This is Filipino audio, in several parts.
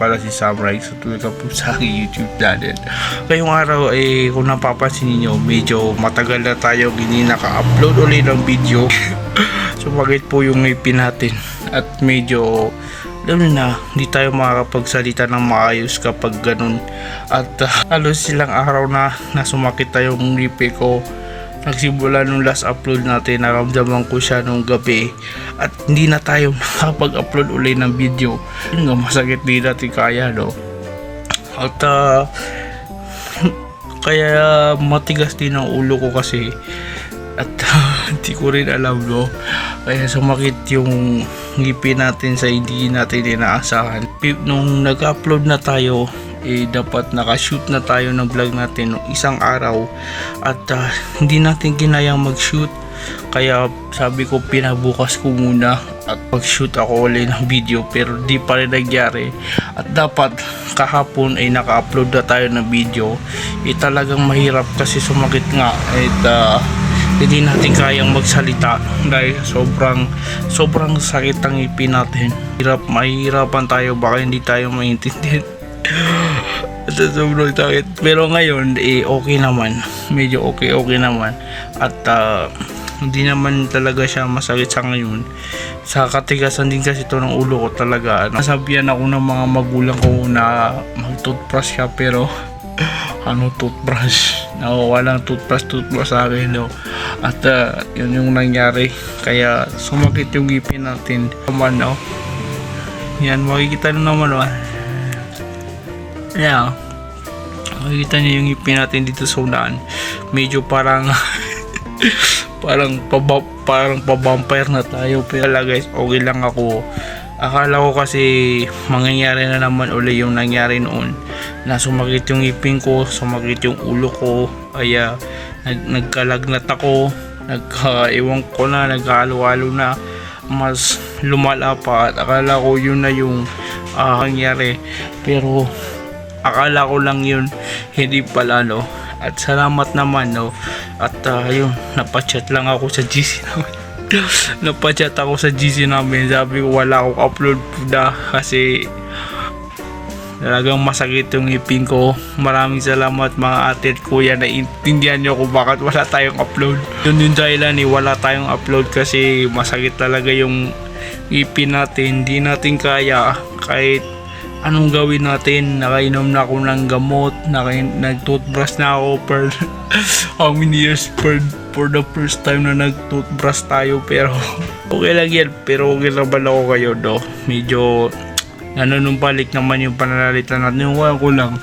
pala si Samurai sa tulad po sa aking YouTube channel. Ngayong araw kung napapansin niyo, medyo matagal na tayo hindi naka-upload ulit ng video. Sumakit po yung ngipin natin at medyo alam na, hindi tayo makakapagsalita ng maayos kapag ganun. At halos silang araw na sumakit tayo yung ngipin ko. Nagsimula nung last upload natin, naramdaman ko siya nung gabi at hindi na tayo nakapag-upload ulit ng video. Yun nga, masakit din natin kaya, no? At kaya matigas din ang ulo ko kasi at hindi ko rin alam, no? Kaya sumakit yung ngipin natin sa hindi natin inaasahan. Nung nag-upload na tayo, dapat nakashoot na tayo ng vlog natin nung isang araw at hindi natin kinayang mag-shoot. Kaya sabi ko pinabukas ko muna at mag-shoot ako ulit ng video, pero di pa rin nagyari. At dapat kahapon ay naka-upload na tayo ng video. Talagang mahirap kasi sumakit nga at hindi natin kayang magsalita dahil sobrang sakit ang ngipin natin. Mahirapan tayo, baka hindi tayo maintindihan. Sobrang sakit. Pero ngayon okay naman, medyo okay naman at hindi naman talaga siya masakit sa ngayon. Sa katigasan din kasi ito ng ulo ko talaga. Nasabihan ako ng mga magulang ko na mag-toothbrush ka, pero toothbrush? No, walang toothbrush sa akin, no? At yun yung nangyari, kaya sumakit yung ngipin natin naman, no? Yan, makikita nyo naman, no? Yeah, makikita nyo yung ngipin natin dito sa unahan. Medyo parang parang pa-vampire na tayo, pero guys, okay lang ako. Akala ko kasi mangyayari na naman uli yung nangyari noon, na sumakit yung ngipin ko, sumakit yung ulo ko, kaya nagkalagnat ako, ewan ko na, nagkahalo-halo na, mas lumala pa. At akala ko yun na yung nangyari, pero akala ko lang yun, hindi pala, no? At salamat naman, no? At yun, napachat lang ako sa GC namin. Napachat ako sa GC namin, sabi ko wala akong upload na kasi talagang masakit yung ngipin ko. Maraming salamat mga ate at kuya, na intindihan nyo kung bakit wala tayong upload. Yun yung dahilan, wala tayong upload kasi masakit talaga yung ngipin natin. Hindi natin kaya kahit anong gawin natin. Nakainom na ako ng gamot, nag-toothbrush na ako per how many years for the first time na nag-toothbrush tayo, pero okay lang yan. Pero okay lang ba ako kayo, no? Medyo nanunumbalik naman yung pananalita natin, yung ko lang,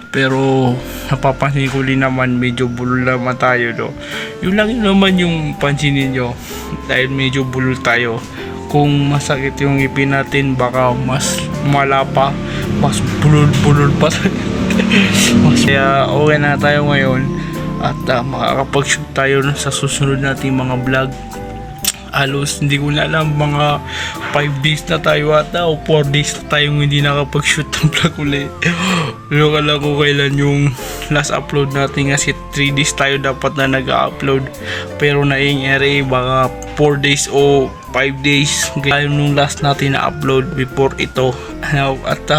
pero napapansin ko din naman medyo bulol naman tayo, no? Yun lang yun naman yung pansinin nyo, dahil medyo bulol tayo. Kung masakit yung ngipin natin, baka mas malapa, mas bulol pa. Kaya okay na tayo ngayon at makakapag-shoot tayo sa susunod nating mga vlog. Halos hindi ko na alam, mga 5 days na tayo ata o 4 days na tayong hindi nakapag-shoot ng vlog ulit. Pero kala ko kailan yung last upload natin, kasi 3 days tayo dapat na nag-upload, pero nangyari baka 4 days o 5 days gaya nung last natin na upload before ito. At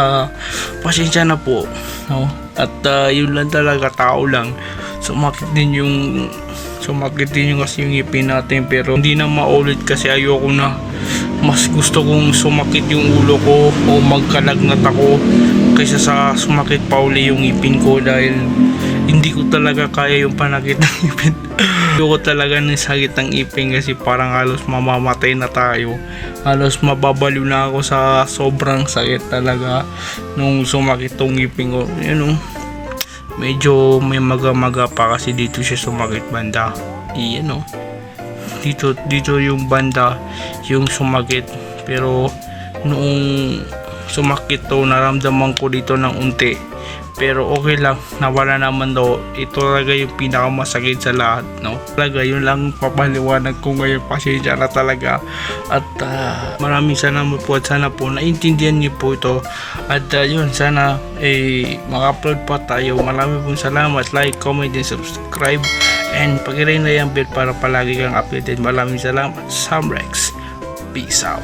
pasensya na po, no? At yun lang talaga, tao lang. Sumakit din yung kasi yung ngipin natin, pero hindi na maulit kasi ayoko na. Mas gusto kong sumakit yung ulo ko o magkalagnat ako kaysa sa sumakit pa uli yung ngipin ko, dahil hindi ko talaga kaya yung panakit ng ngipin. Ayoko talaga ng sakit ng ngipin kasi parang halos mamamatay na tayo. Halos mababaliw na ako sa sobrang sakit talaga nung sumakit tong ngipin ko. You know, medyo may maga-maga pa kasi dito siya sumakit banda. Ano, dito yung banda yung sumakit, pero noong sumakit to naramdaman ko dito ng unti, pero okay lang, nawala naman daw. Ito talaga yung pinakamasakit sa lahat, no? Talaga yun lang papaliwanag ko ngayon, pasensya na talaga. At maraming salamat po, at sana po naintindihan niyo po ito. At yun, sana maka-upload pa tayo. Maraming pong salamat. Like, comment, and subscribe, and pag-ring na yung bell para palagi kang updated. Maraming salamat. Samrex, peace out.